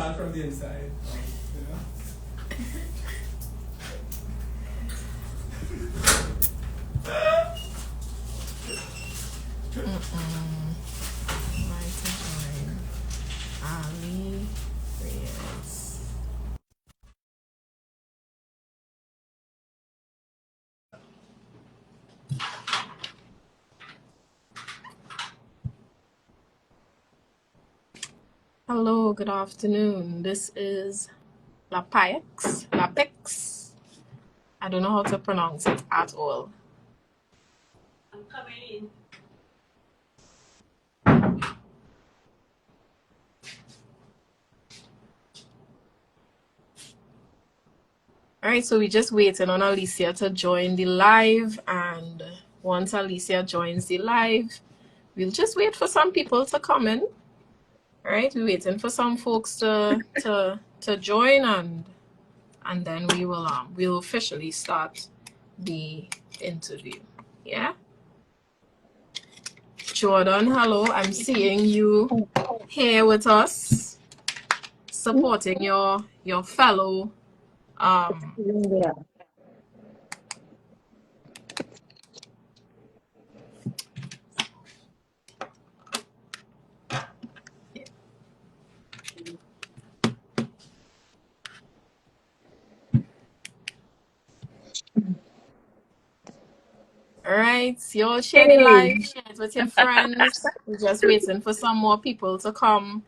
start from the inside. You know? Right to join. Ali Reyes. Hello, good afternoon. This is Lapix. I don't know how to pronounce it at all. I'm coming in. All right, so we're just waiting on Alicia to join the live, and once Alicia joins the live, we'll just wait for some people to come in. All right, we're waiting for some folks to join, and then we'll officially start the interview. Yeah. Jordan, hello. I'm seeing you here with us, supporting your fellow. Yeah. All right, you'll share the live, share it with your friends. We're just waiting for some more people to come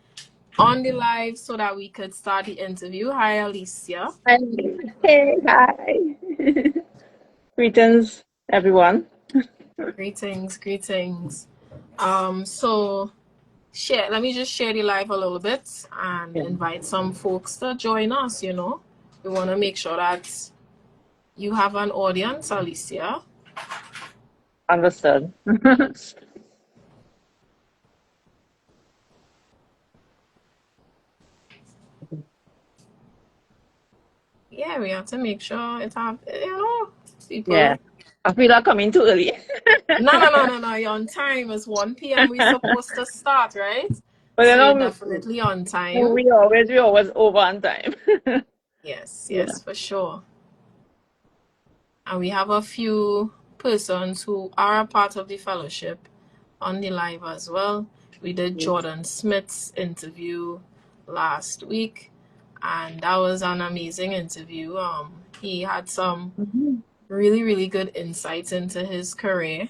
on the live so that we could start the interview. Hi, Alicia. Hey, hi. Greetings, everyone. Greetings. So let me just share the live a little bit and invite some folks to join us. We want to make sure that you have an audience, Alicia. Understood. Yeah, we have to make sure it have people. Yeah. I feel like coming too early. No. You're on time. It's 1 p.m. We're supposed to start, right? But So you're definitely on time. we always over on time. Yes, for sure. And we have a few persons who are a part of the fellowship on the live as well. We did Jordan Smith's interview last week, and that was an amazing interview. He had some really, really good insights into his career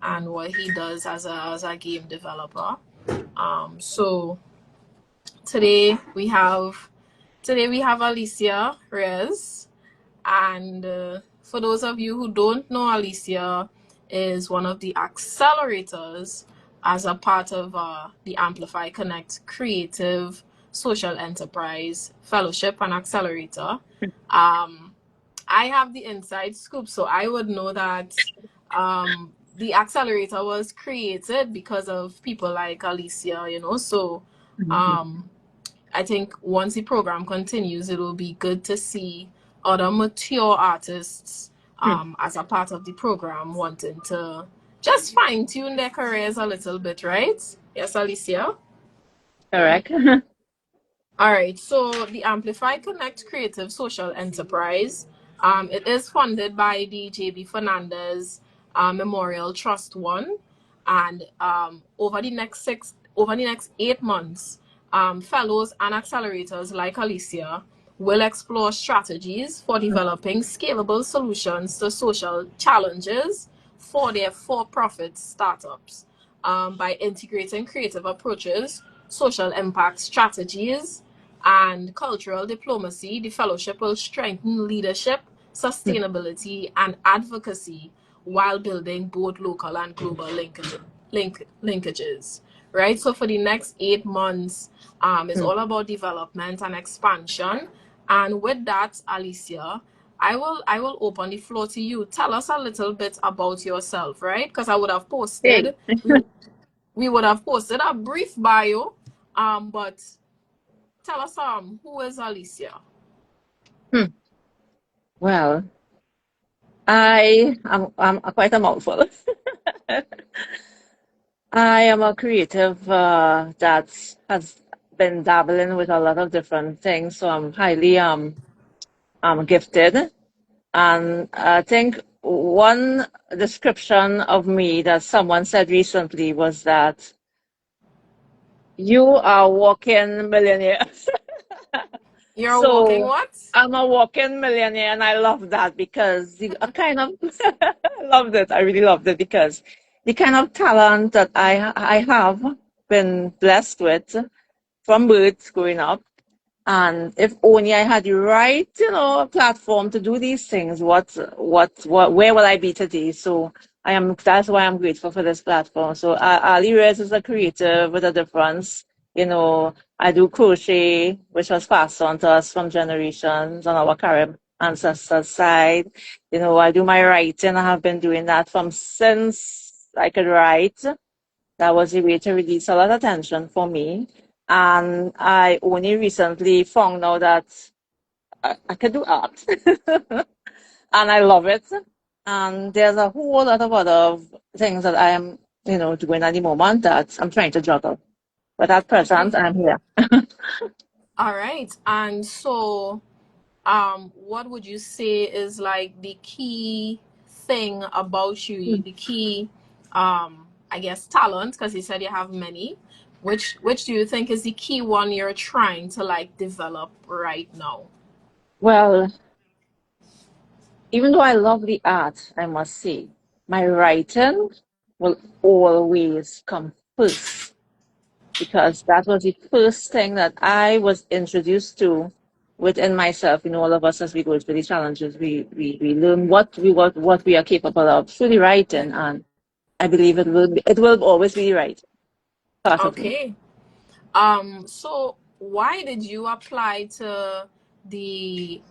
and what he does as a game developer. So today we have Alicia Reyes, and for those of you who don't know, Alicia is one of the accelerators as a part of the Amplify Connect Creative Social Enterprise Fellowship and Accelerator. I have the inside scoop, so I would know that the accelerator was created because of people like Alicia, So I think once the program continues, it will be good to see other mature artists as a part of the program wanting to just fine-tune their careers a little bit, right? Yes, Alicia? Correct. All right, so the Amplify Connect Creative Social Enterprise, it is funded by the J.B. Fernandes Memorial Trust One, and over the next 8 months, fellows and accelerators like Alicia will explore strategies for developing scalable solutions to social challenges for their for-profit startups by integrating creative approaches, social impact strategies, and cultural diplomacy. The fellowship will strengthen leadership, sustainability, and advocacy while building both local and global linkages. Right? So for the next 8 months, it's all about development and expansion. And with that, Alicia, I will open the floor to you. Tell us a little bit about yourself, right? Because I would have posted, we would have posted a brief bio, but tell us who is Alicia? Well, I'm quite a mouthful. I am a creative that has been dabbling with a lot of different things, so I'm highly gifted. And I think one description of me that someone said recently was that you are a walking millionaire. You're a walking So what? I'm a walking millionaire, and I love that because I kind of loved it. I really loved it because the kind of talent that I have been blessed with from birth growing up. And if only I had the right, platform to do these things, where will I be today? So that's why I'm grateful for this platform. So Ali Reyes is a creator with a difference. I do crochet, which was passed on to us from generations on our Carib ancestors' side. I do my writing. I have been doing that from since I could write. That was a way to release a lot of tension for me. And I only recently found out that I could do art. And I love it. And there's a whole lot of other things that I am, doing at the moment that I'm trying to juggle. But at present, Okay. I'm here. All right. And so, what would you say is like the key thing about you, the key, I guess, talent, because you said you have many. Which do you think is the key one you're trying to like develop right now? Well, even though I love the art, I must say, my writing will always come first, because that was the first thing that I was introduced to within myself. All of us, as we go through these challenges, we learn what we are capable of through the Yeah. writing, and I believe it will always be right part of me. Okay. So why did you apply to the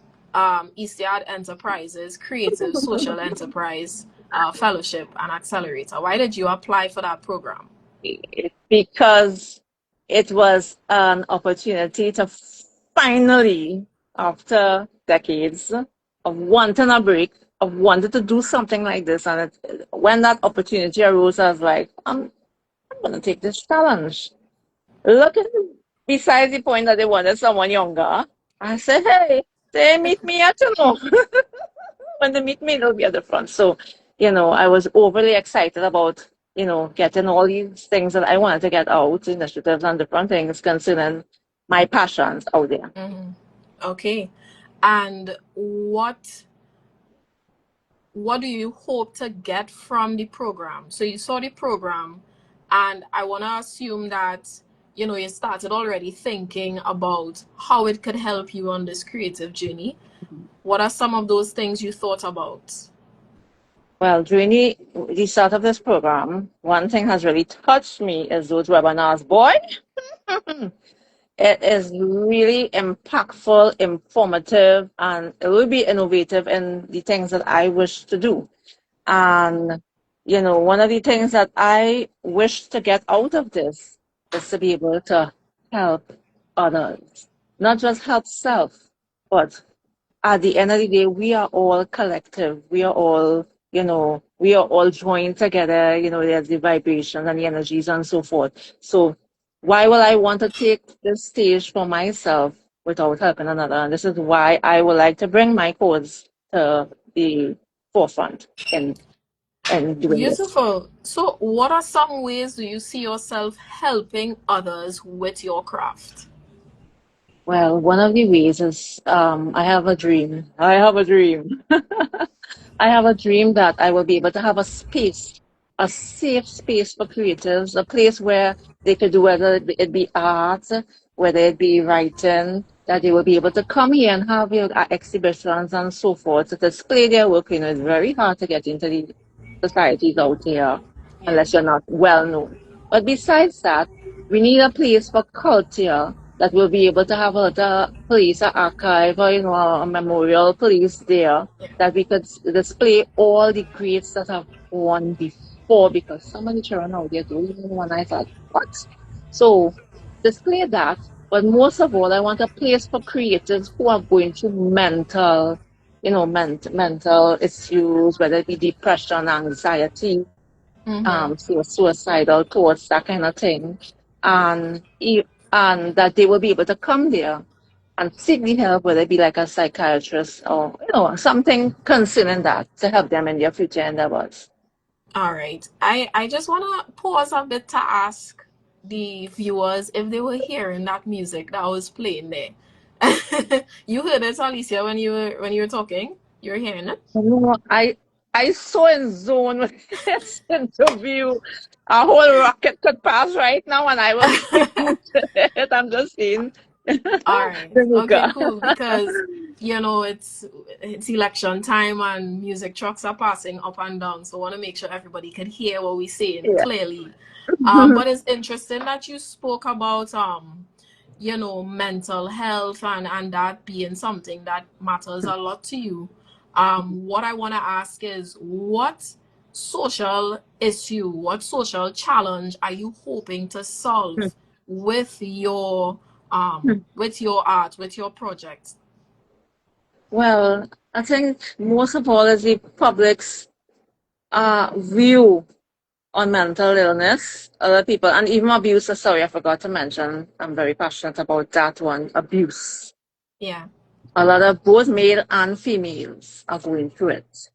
Eastern Enterprises Creative Social Enterprise Fellowship and Accelerator? Why did you apply for that program? Because it was an opportunity to finally, after decades of wanting a break, of wanting to do something like this, and when that opportunity arose, I was like, I'm going to take this challenge. Look at besides the point that they wanted someone younger. I said, hey, they meet me at, when they meet me, they'll be at the front. So, I was overly excited about, getting all these things that I wanted to get out, initiatives and different things concerning my passions out there. Mm-hmm. Okay. And what do you hope to get from the program? So you saw the program, and I want to assume that you started already thinking about how it could help you on this creative journey. What are some of those things you thought about? Well, during the start of this program, one thing has really touched me is those webinars. Boy, it is really impactful, informative, and it will be innovative in the things that I wish to do. And, one of the things that I wish to get out of this is to be able to help others, not just help self, but at the end of the day, we are all collective. We are all joined together. There's the vibrations and the energies and so forth. So why will I want to take this stage for myself without helping another? And this is why I would like to bring my cause to the forefront in doing this. Beautiful. So what are some ways do you see yourself helping others with your craft? Well, one of the ways is I have a dream. I have a dream. I have a dream that I will be able to have a space, a safe space for creatives, a place where they could do whether it be art, whether it be writing, that they will be able to come here and have exhibitions and so forth to display their work. It's very hard to get into the societies out here Yeah. unless you're not well known. But besides that, we need a place for culture that will be able to have a place, an archive, or a memorial place there Yeah. that we could display all the greats that have won before, because some of the children out there don't even know, and I thought, what? So display that, but most of all, I want a place for creatives who are going through mental issues, whether it be depression, anxiety, Mm-hmm. suicidal thoughts, that kind of thing. And and that they will be able to come there and seek the help, whether it be like a psychiatrist or something concerning that to help them in their future endeavors. All right. I just want to pause a bit to ask the viewers if they were hearing that music that was playing there. You heard it, Alicia, when you were talking? You were hearing it? No, I so in zone with this interview. A whole rocket could pass right now, and I will be into it. I'm just saying, All right. Okay, Deneka. cool. Because it's election time and music trucks are passing up and down. So I want to make sure everybody can hear what we're saying Yeah. clearly. But it's interesting that you spoke about mental health and that being something that matters a lot to you. What I want to ask is what social issue, what social challenge are you hoping to solve with your art, with your project? Well, I think most of all is the public's view on mental illness, other people, and even abuse. Sorry, I forgot to mention. I'm very passionate about that one. Abuse. Yeah. A lot of both male and females are going through it.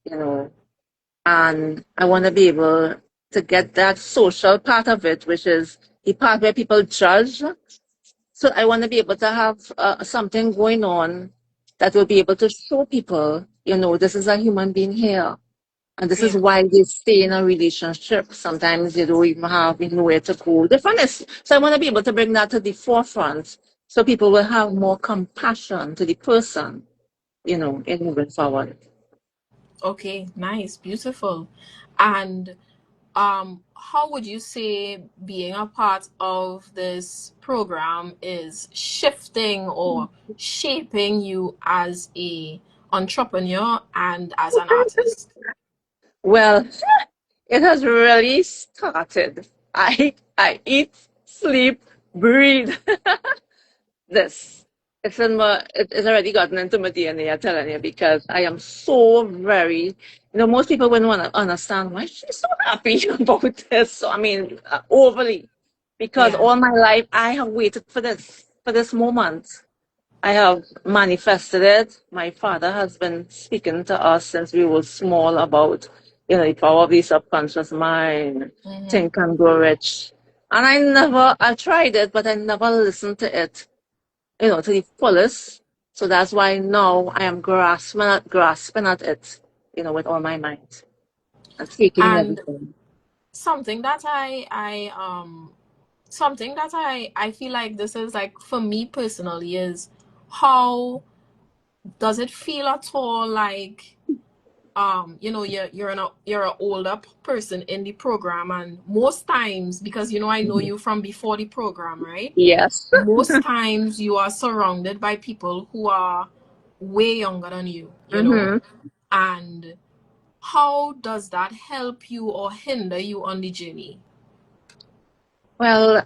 And I want to be able to get that social part of it, which is the part where people judge. So I want to be able to have something going on that will be able to show people, this is a human being here. And this is Yeah. why they stay in a relationship. Sometimes they don't even have nowhere to go. So I want to be able to bring that to the forefront so people will have more compassion to the person, in moving forward. Okay, nice, beautiful. And how would you say being a part of this program is shifting or shaping you as a entrepreneur and as an artist? Well, it has really started. I eat, sleep, breathe this. It's already gotten into my DNA, I'm telling you, because I am so very, most people wouldn't want to understand why she's so happy about this. So, I mean, overly, because Yeah, all my life I have waited for this moment. I have manifested it. My father has been speaking to us since we were small about, the power of the subconscious mind, mm-hmm. think and grow rich. And I tried it, but I never listened to it, to the fullest. So that's why now I am grasping at it, with all my might and taking in And everything. something that I feel like this is like for me personally is how does it feel at all like you're an older person in the program, and most times, because I know Mhm. you from before the program, right? Yes. Most times you are surrounded by people who are way younger than you. hmm And how does that help you or hinder you on the journey? Well,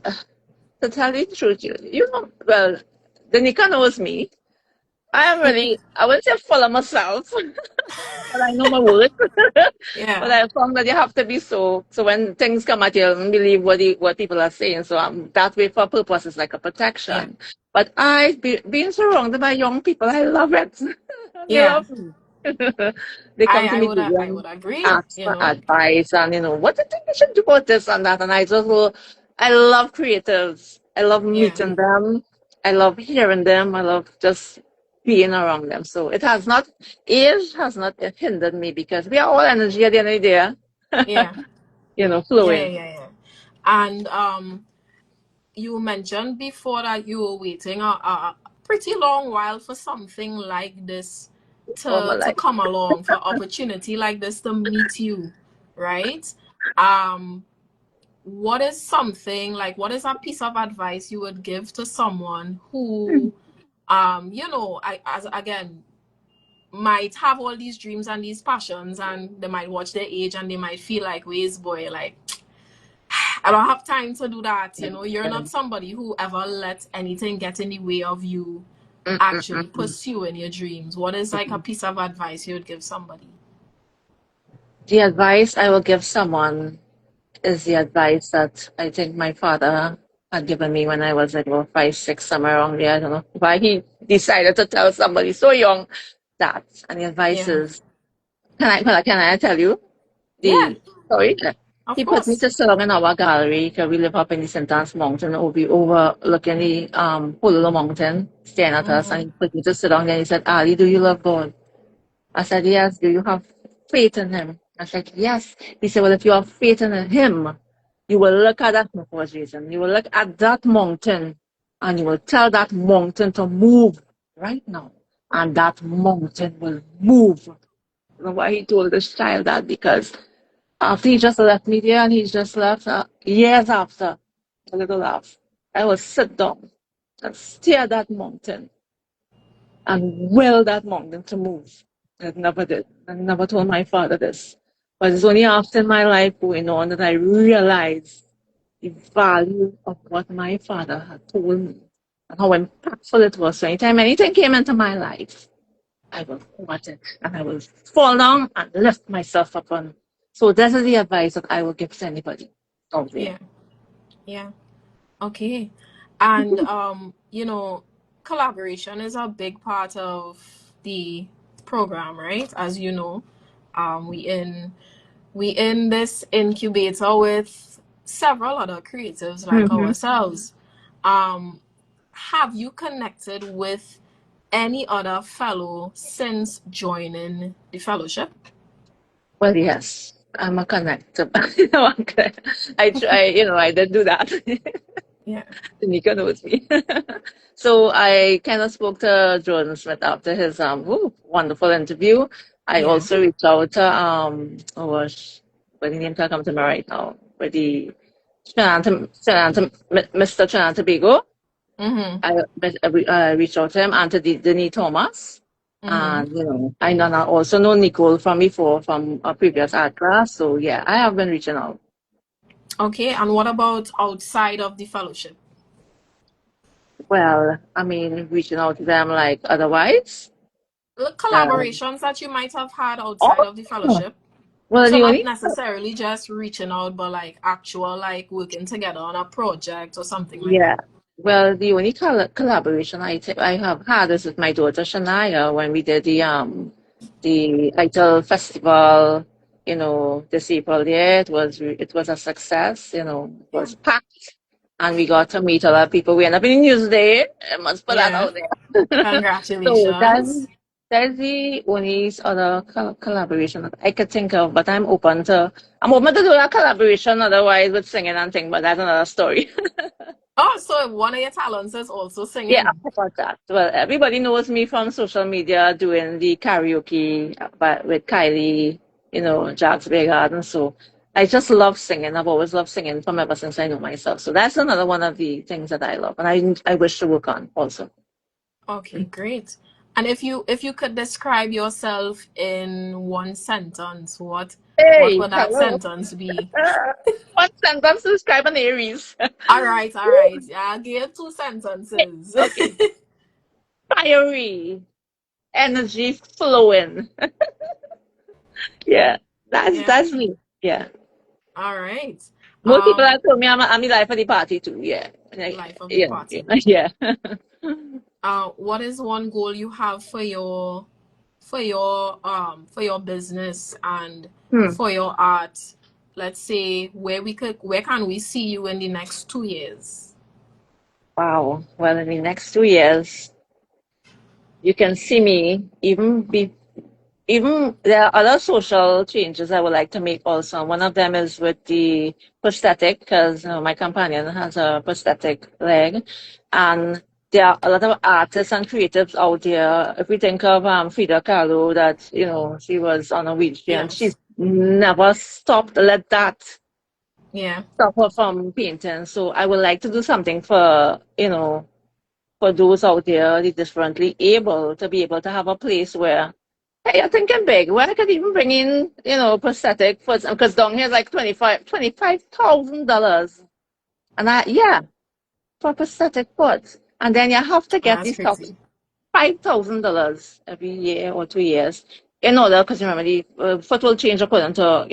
to tell you the truth, well, Deneka knows me. I wouldn't say full of myself, but I know my worth. But Yeah, I found that you have to be so when things come at you, you don't believe what people are saying. So that way for purpose is like a yeah, protection. But being surrounded by young people, I love it. They yeah. love me. They come to me I and would agree, ask for advice and what do you think you should do about this and that. And I love creatives. I love Yeah, meeting them. I love hearing them. I love just being around them. So age has not hindered me because we are all energy at the end of the day, yeah, yeah, flowing. yeah, yeah. And you mentioned before that you were waiting a pretty long while for something like this All my to life. come along, for opportunity like this to meet you, right? Um, what is something like what is a piece of advice you would give to someone who I as again might have all these dreams and these passions, and they might watch their age and they might feel like, ways boy, like I don't have time to do that. You're not somebody who ever let anything get in the way of you actually Mm-mm-mm-mm. pursuing your dreams. What is like a piece of advice you would give somebody? The advice I will give someone is the advice that I think my father had given me when I was like about 5, 6, somewhere around there. I don't know why he decided to tell somebody so young that. And the advice Yeah. is, can I tell you Yeah, the story? of He put me course. to sit down in our gallery because we live up in the St. Anne's Mountain, overlooking the Pololo Mountain, staring at us. And Mm-hmm. he put me to sit down there. And he said, Ali, do you love God? I said, yes. Do you have faith in him? I said, yes. He said, well, if you have faith in him, you will look at that, Jason. You will look at that mountain and you will tell that mountain to move right now. And that mountain will move. You know why he told this child that? Because after he just left me there and he just left years after, a little laugh, I will sit down and stare at that mountain and will that mountain to move. I never did. I never told my father this. But it's only after my life going on that I realized the value of what my father had told me and how impactful it was. So anytime anything came into my life, I will watch it and I will fall down and lift myself up on. So this is the advice that I will give to anybody out there. Yeah. Yeah. Okay. And collaboration is a big part of the program, right? As you know, we in this incubator with several other creatives like Mm-hmm. ourselves. Um, have you connected with any other fellow since joining the fellowship? Well, yes, I'm a connector. No, I try, I did do that. Yeah. Deneka knows me. So I kind of spoke to Jordan Smith after his wonderful interview. I Yeah. also reached out to oh gosh, but the name can't come to me right now. But the Mr. Trinidad Tobago. Mm-hmm. I reached out to him and to Denise Thomas. Mm-hmm. And I also know Nicole from before from a previous art class. So yeah, I have been reaching out. Okay. And what about outside of the fellowship? Well, I mean, reaching out to them like otherwise. Collaborations that you might have had outside Oh, of the fellowship. well, So the not only necessarily just reaching out, but like actual like working together on a project or something like yeah. that. Well, the only collaboration I have had is with my daughter Shania when we did the Idol Festival. This April. Yeah, it was a success. It Yeah. was packed, and we got to meet a lot of people. We ended up in Newsday. I must put that Yeah. out there. So Congratulations. that's the only other collaboration that I could think of. But I'm open to do that collaboration otherwise with singing and thing. But that's another story. Oh, so one of your talents is also Yeah, I singing. forgot that. Well, everybody knows me from social media doing the karaoke but with Kylie, Jack's Big Garden. So I just love singing. I've always loved singing from ever since I know myself. So that's another one of the things that I love and I wish to work on also. Okay, great. And if you could describe yourself in one sentence, what Hey, would that hello. sentence be? One sentence to describe an Aries. All right, all right. Yeah, I'll give 2 sentences. Okay. Fiery, energy flowing. Yeah, that's Yeah. that's me. Yeah. All right. Most people have told me I'm the life of the party too. Yeah. Life of the Yeah. party. Yeah. What is one goal you have for your business and Hmm. for your art? Let's say where can we see you in the next 2 years? Wow. Well, in the next 2 years, you can see me even there are other social changes I would like to make also. One of them is with the prosthetic because my companion has a prosthetic leg, and there are a lot of artists and creatives out there. If we think of Frida Kahlo, that she was on a wheelchair and she's Yes. never stopped. Let that Yeah. stop her from painting. So I would like to do something for those out there, the differently able to be able to have a place where, hey, you're thinking big, where I could even bring in, prosthetic for, because down here is like $25,000. And yeah, for prosthetic foot. And then you have to get That's these top crazy. $5,000 every year or 2 years in order, because remember, the foot will change according to,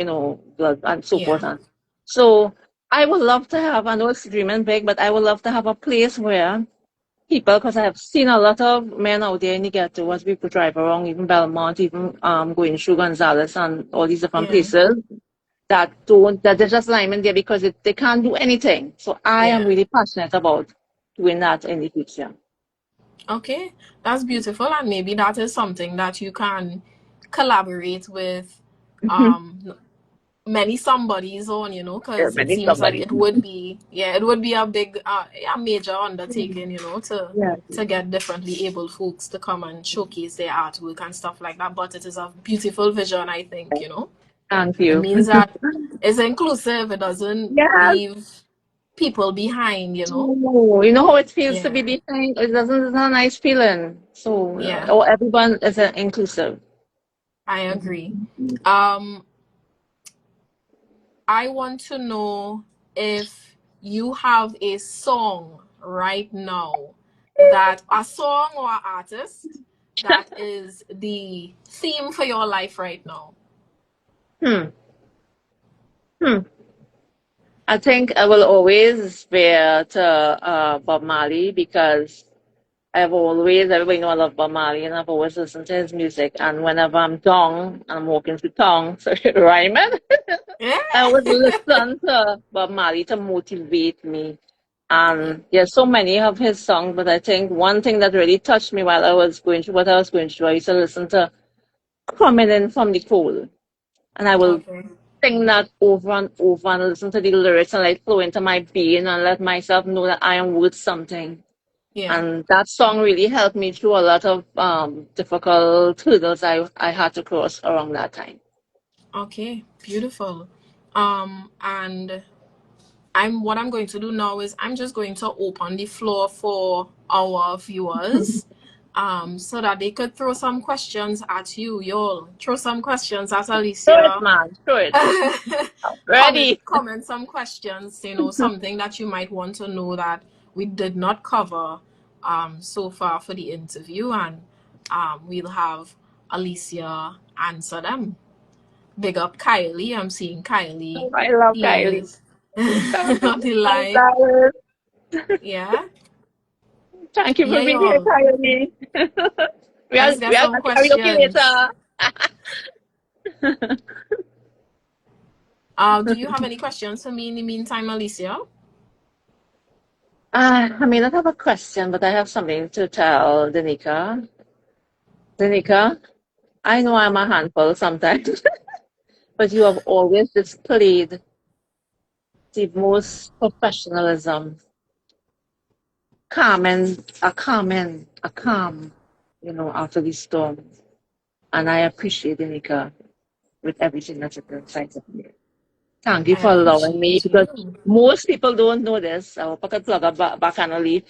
blood and so Yeah. forth. And so I would love to have, I know it's dreaming big, but I would love to have a place where people, because I have seen a lot of men out there in the ghetto as people drive around, even Belmont, even going through Gonzales and all these different Yeah, places that they're just lying there because they can't do anything. So I am yeah. really passionate about doing that in the future. Okay, that's beautiful, and maybe that is something that you can collaborate with many somebodies on, Yeah, because it many seems like somebody. it would be, yeah, it would be a big, a major undertaking, Yeah. to get differently abled folks to come and showcase their artwork and stuff like that. But it is a beautiful vision, I think, Thank It you. means that it's inclusive. It doesn't Yes. leave people behind. Oh, you know how it feels to be Yeah, behind? It's not a nice feeling. So, yeah, everyone is inclusive. I agree. Um, I want to know if you have a song right now, that a song or an artist that is the theme for your life right now. Hmm. Hmm. I think I will always bear to Bob Marley because everybody know I love Bob Marley and I've always listened to his music. And whenever I'm down, I'm walking through town, so rhyming, Yeah. I would listen to Bob Marley to motivate me. And there's so many of his songs, but I think one thing that really touched me while I was going through what I was going through, I used to listen to Coming In From the Cold. And I will Okay. sing that over and over and listen to the lyrics and let it flow into my being and let myself know that I am worth something. Yeah. And that song really helped me through a lot of difficult hurdles I had to cross around that time. Okay. Beautiful. And what I'm going to do now is I'm just going to open the floor for our viewers, so that they could throw some questions at you, y'all. Throw some questions at Throw it, Alicia. man. Throw it. comment Ready. comment some questions, something that you might want to know that we did not cover so far for the interview, and we'll have Alicia answer them. Big up Kylie. I'm seeing Kylie Oh, I love Kylie. is Thank on the you, live. Gonzalez. Yeah. Thank you for Yeah, being here, y'all. Kylie. Let's get We are some going to karaoke questions. later. Do you have any questions for me in the meantime, Alicia? I may not have a question, but I have something to tell Deneka. Deneka, I know I'm a handful sometimes, but you have always displayed the most professionalism, a calm, after the storm. And I appreciate Deneka with everything that you've done inside of me. Thank you I for allowing me appreciate because you. most people don't know this. I hope I could plug a back on a leaf.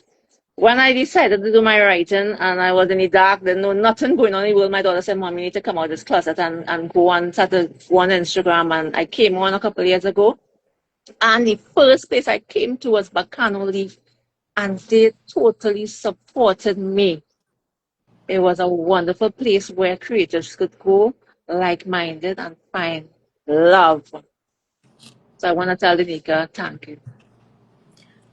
When I decided to do my writing and I was in the dark, there no nothing going on in the world, my daughter said, Mom, you need to come out of this closet and go on go on Instagram. And I came on a couple of years ago. And the first place I came to was Bacano Leaf. And they totally supported me. It was a wonderful place where creators could go like-minded and find love. So I want to tell Danica, thank you.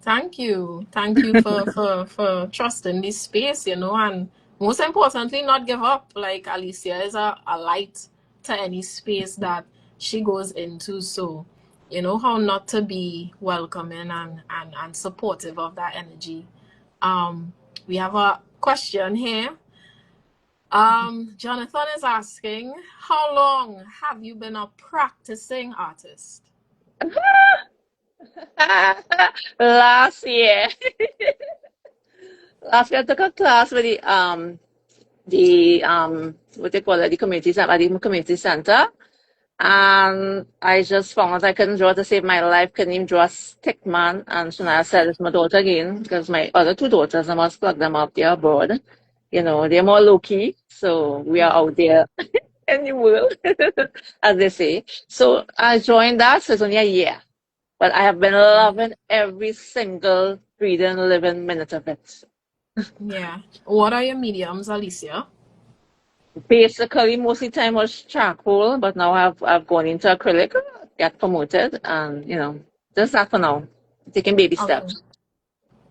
Thank you. Thank you for trusting this space, and most importantly, not give up. Like Alicia is a light to any space that she goes into. So, you know how not to be welcoming and supportive of that energy. We have a question here. Jonathan is asking, how long have you been a practicing artist? Last year, I took a class with the what they call it, the community center. And I just found out I couldn't draw to save my life, couldn't even draw a stick man. And so now I said it's my daughter again, because my other two daughters, I must plug them up, they're abroad. They're more low key. So we are Yeah, out there in the world, as they say. So I joined that, so it's only a year. But I have been yeah, loving every single breathing, living minute of it. yeah. What are your mediums, Alicia? Basically, most of the time was charcoal, but now I've gone into acrylic, got promoted, and Just that for now. Taking baby Okay. steps.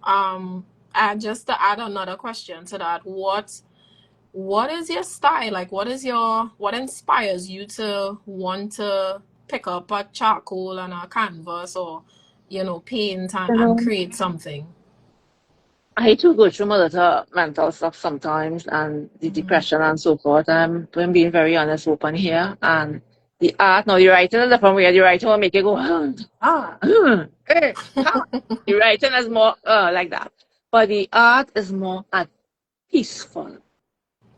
And just to add another question to that, what is your style? Like, what inspires you to want to pick up a charcoal and a canvas or, paint You and know, create something? I too go through a lot of mental stuff sometimes and the depression and so forth. I'm being very honest, open here. And the art, now the writing is different way. The writing will make you go, ha. The writing is more like that. But the art is more peaceful.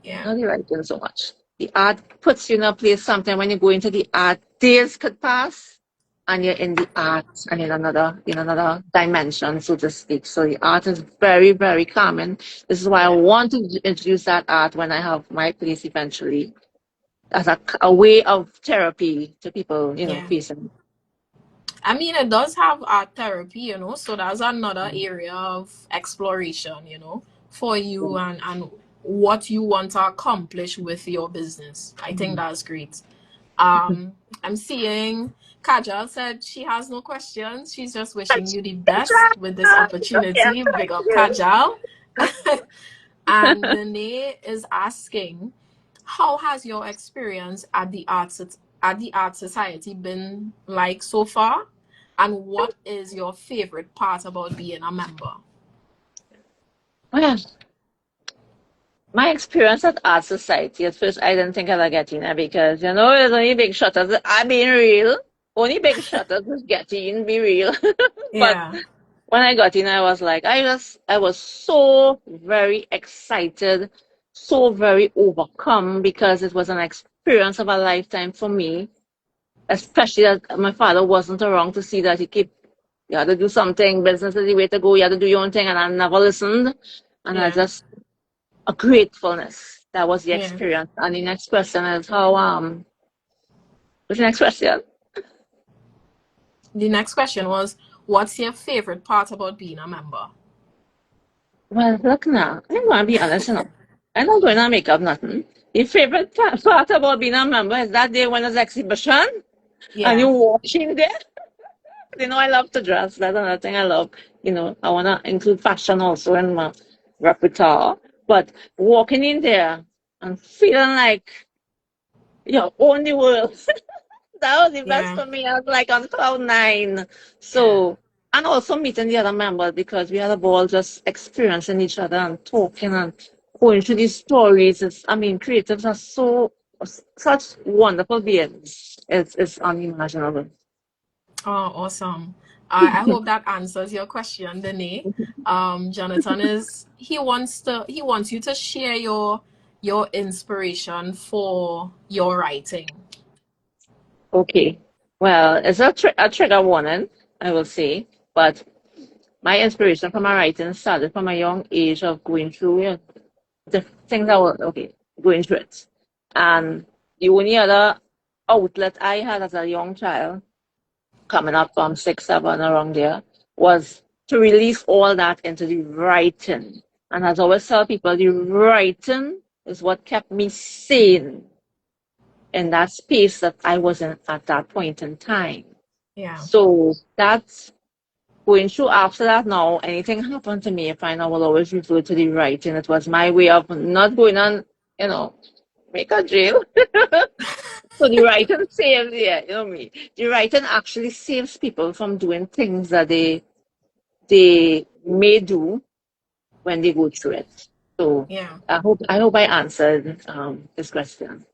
Yeah, Not the writing so much. The art puts you in a place sometimes when you go into the art, days could pass and you're in the art and in another dimension, so to speak. So the art is very, very calming. This is why I yeah, want to introduce that art when I have my place eventually as a way of therapy to people, yeah. facing. I mean, it does have art therapy, so that's another area of exploration, for you and what you want to accomplish with your business. I think that's great. I'm seeing Kajal said she has no questions. She's just wishing you the best with this Yeah, opportunity. Big thank up you. Kajal. And Dene is asking, how has your experience at the Art Society been like so far? And what is your favorite part about being a member? Well, my experience at Art Society, at first I didn't think I'd get in there because, there's only big shutters. I'm being real. Only big shutters is getting, be real. But Yeah, when I got in, I was like, I was so very excited, so very overcome because it was an experience of a lifetime for me, especially that my father wasn't around to see that you had to do something, business is the way to go, you had to do your own thing, and I never listened. And I yeah, just, a gratefulness. That was the yeah. experience. And the next question is what's the next question? The next question was, what's your favorite part about being a member? Well, look now, I'm going to be honest, I'm not going to make up nothing. The favorite part about being a member is that day when there's exhibition and Yeah, you watching there. I love to dress. That's another thing I love. I want to include fashion also in my repertoire. But walking in there and feeling like you're on the world. That was the best yeah, for me. I was like on cloud nine. yeah, So, and also meeting the other members because we had a ball just experiencing each other and talking and going through these stories. Creatives are such wonderful beings. It's unimaginable. Oh, awesome. I hope that answers your question, Danae. Jonathan he wants you to share your inspiration for your writing. Okay. Well, it's a trigger warning, I will say, but my inspiration for my writing started from a young age of going through the things I was, okay, going through it. And the only other outlet I had as a young child, coming up from 6, 7 around there, was to release all that into the writing. And as I always tell people, the writing is what kept me sane in that space that I was in at that point in time. Yeah, So that's going through after that now, anything happened to me, I find I will always refer to the writing. It was my way of not going on, make a jail. So the writing saves, yeah, me. The writing actually saves people from doing things that they may do when they go through it. So yeah. I hope I answered this question.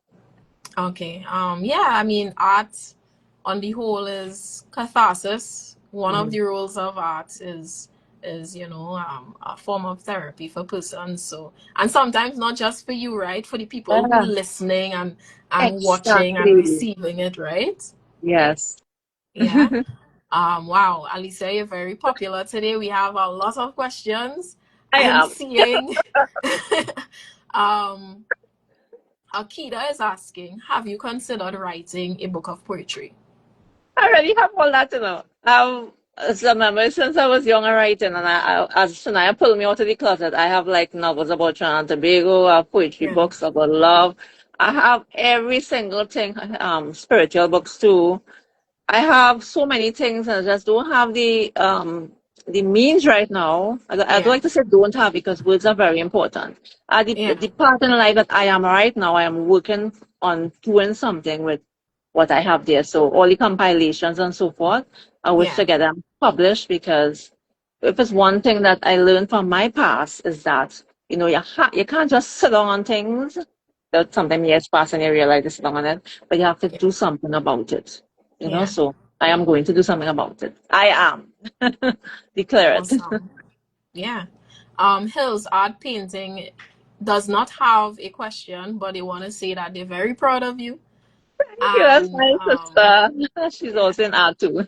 Okay. Yeah, I mean, art on the whole is catharsis. One of Mm. the rules of art is a form of therapy for persons. So, and sometimes not just for you, right? For the people who Yeah, listening and watching and exactly. receiving it, right? Yes. Yeah. Wow, Alicia, you're very popular today. We have a lot of questions. I I'm am. seeing um Akita is asking, have you considered writing a book of poetry? I already have all that. As a memory since I was young and writing, and as Shania pulled me out of the closet, I have like novels about Trinidad and Tobago, I have poetry Yeah. books about love. I have every single thing, spiritual books too. I have so many things and I just don't have the means right now. I don't Yeah, like to say don't have because words are very important. yeah, The part in life that I am right now, I am working on doing something with what I have there. So all the compilations and so forth, I wish yeah, to get them published because if it's one thing that I learned from my past is that, you can't just sit down on things that sometimes years pass and you realize to sit down on it, but you have to yeah, do something about it. yeah. So I am going to do something about it. I am. Declare it. Awesome. Yeah. Hills Art Painting does not have a question, but they want to say that they're very proud of you. Thank you. That's And my sister. She's yeah. also in art too.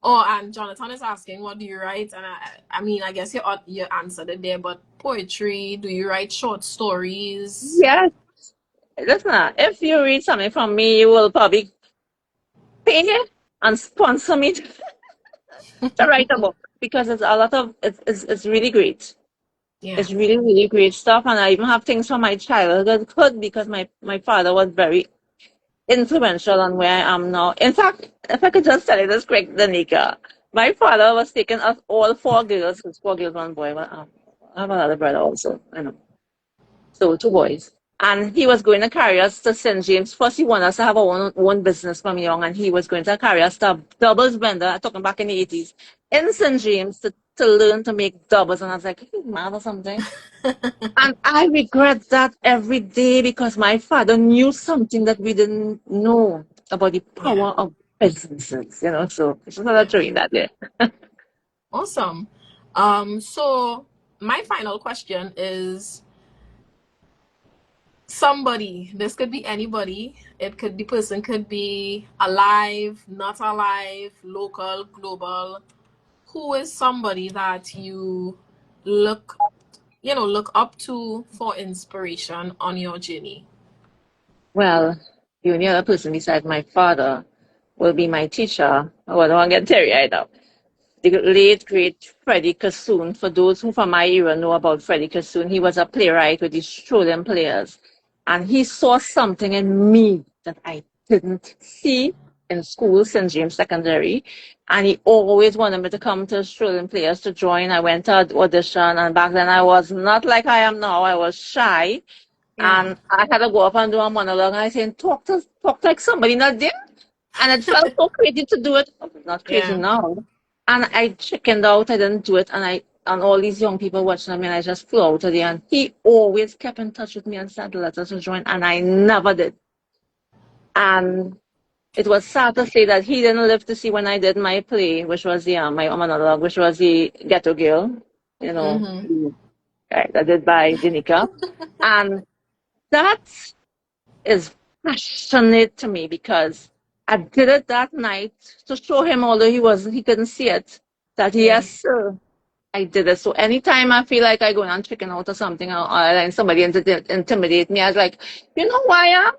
Oh, and Jonathan is asking, what do you write? And I mean, I guess you answered it there, but poetry, do you write short stories? Yes. Listen, if you read something from me, you will probably pay and sponsor me to write a book because it's a lot of it's really great. Yeah, It's really, really great stuff. And I even have things from my childhood because my father was very influential on where I am now. In fact, if I could just tell you this quick, Deneka, my father was taking us all four girls, it's four girls, one boy. But, I have another brother also, So two boys. And he was going to carry us to St. James. First, he wanted us to have our own business from young, and he was going to carry us to doubles vendor, talking back in the 80s, in St. James to learn to make doubles. And I was like, "Are you mad or something?" And I regret that every day because my father knew something that we didn't know about the yeah, power of businesses, So it's not a yeah. true that day. Awesome. So my final question is somebody, this could be anybody. The person could be alive, not alive, local, global. Who is somebody that you look, look up to for inspiration on your journey? Well, the only other person besides my father will be my teacher. Oh, I don't want to get teary-eyed now. The late great Freddie Cassoon. For those who from my era know about Freddie Cassoon, he was a playwright with his children players, and he saw something in me that I didn't see in school, St. James Secondary, and he always wanted me to come to children players to join. I went to audition, and back then I was not like I am now. I was shy, Yeah. and I had to go up and do a monologue. And I said, talk like somebody not there. And it felt so crazy to do it. Oh, not crazy Yeah. now. And I chickened out. I didn't do it. And all these young people watching me, and I just flew out of there. And he always kept in touch with me and sent letters to join, and I never did. And it was sad to say that he didn't live to see when I did my play, which was my monologue, which was the Ghetto Girl, Mm-hmm. right, I did by Deneka. And that is passionate to me because I did it that night to show him, although he couldn't see it, that Yeah. yes, sir, I did it. So anytime I feel like I go on chicken out or something, or like somebody intimidate me, I was like, you know who I am?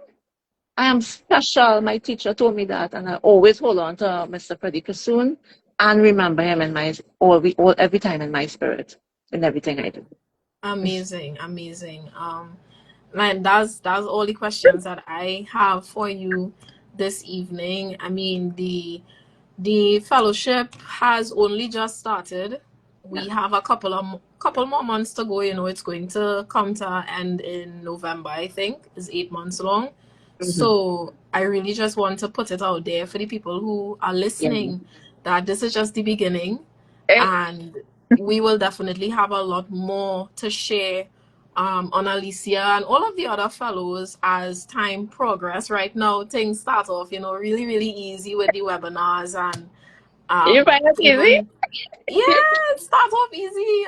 I am special. My teacher told me that, and I always hold on to Mr. Freddie Kassoon and remember him in my every time in my spirit in everything I do. Amazing, amazing. Man, that's all the questions that I have for you this evening. I mean, the fellowship has only just started. Yeah. We have a couple more months to go. It's going to come to an end in November, I think. It's 8 months long. Hmm. So I really just want to put it out there for the people who are Yeah. listening that this is just the beginning, Eh, and we will definitely have a lot more to share on Alicia and all of the other fellows as time progress. Right now, things start off, really, really easy with the webinars and You find it easy? even yeah, it starts off easy.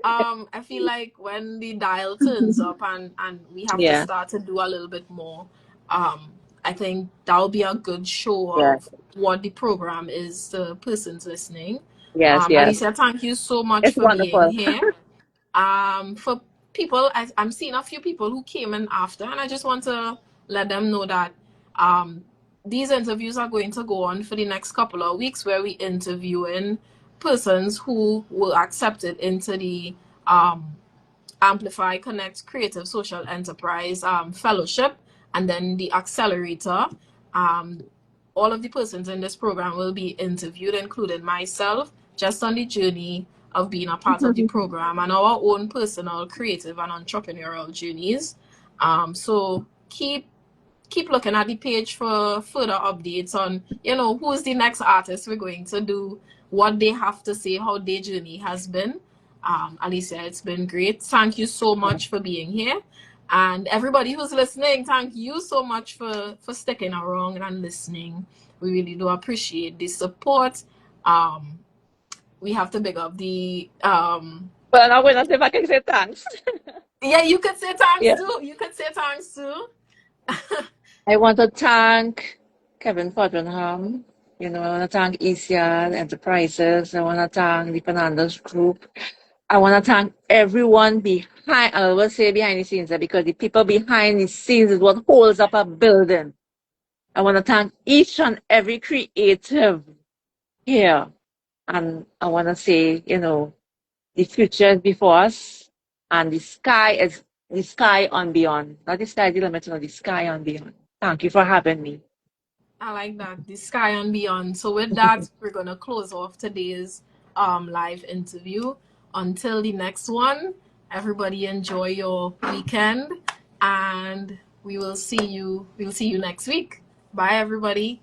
I feel like when the dial turns up and we have to Yeah. start to do a little bit more, I think that'll be a good show Yeah. of what the program is to persons listening. Yes. Yes. Alicia, thank you so much It's for being wonderful. here. For people, I'm seeing a few people who came in after, and I just want to let them know that um, these interviews are going to go on for the next couple of weeks, where we interviewing persons who will accept it into the um, Amplify Connect Creative Social Enterprise Fellowship, and then the Accelerator. Um, all of the persons in this program will be interviewed, including myself, just on the journey of being a part of the program and our own personal, creative, and entrepreneurial journeys. So keep looking at the page for further updates on, who's the next artist we're going to do, what they have to say, how their journey has been. Alicia, it's been great. Thank you so much for being here. And everybody who's listening, thank you so much for sticking around and listening. We really do appreciate the support. We have to big up the Well, now we're not if I can say thanks. yeah, you could say thanks Yeah. too. You could say thanks too. I want to thank Kevin Fortnum. I want to thank ECR Enterprises. I want to thank the Fernandes Group. I want to thank everyone behind, I will say behind the scenes, because the people behind the scenes is what holds up a building. I want to thank each and every creative here. And I want to say, the future is before us, and the sky is the sky on beyond. Not the sky is the limit, no, the sky on beyond. Thank you for having me. I like that. The sky and beyond. So with that, we're gonna close off today's live interview. Until the next one, everybody enjoy your weekend, and we'll see you next week. Bye everybody.